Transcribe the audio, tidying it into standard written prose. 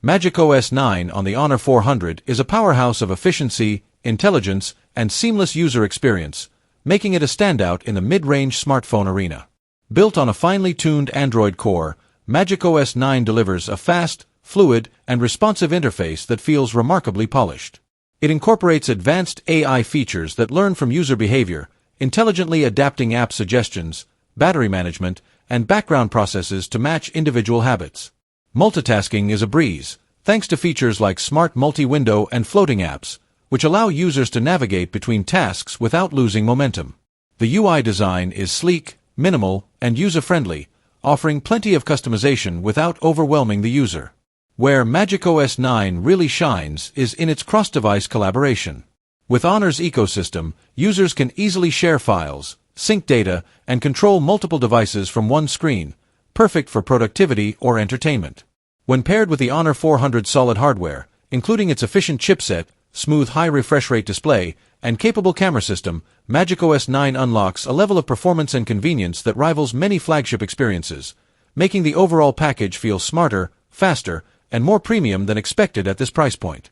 MagicOS 9 on the Honor 400 is a powerhouse of efficiency, intelligence, and seamless user experience, making it a standout in the mid-range smartphone arena. Built on a finely tuned Android core, MagicOS 9 delivers a fast, fluid, and responsive interface that feels remarkably polished. It incorporates advanced AI features that learn from user behavior, intelligently adapting app suggestions, battery management, and background processes to match individual habits. Multitasking is a breeze, thanks to features like Smart Multi-Window and Floating apps, which allow users to navigate between tasks without losing momentum. The UI design is sleek, minimal, and user-friendly, offering plenty of customization without overwhelming the user. Where MagicOS 9 really shines is in its cross-device collaboration. With Honor's ecosystem, users can easily share files, sync data, and control multiple devices from one screen, perfect for productivity or entertainment. When paired with the Honor 400 solid hardware, including its efficient chipset, smooth high refresh rate display, and capable camera system, MagicOS 9 unlocks a level of performance and convenience that rivals many flagship experiences, making the overall package feel smarter, faster, and more premium than expected at this price point.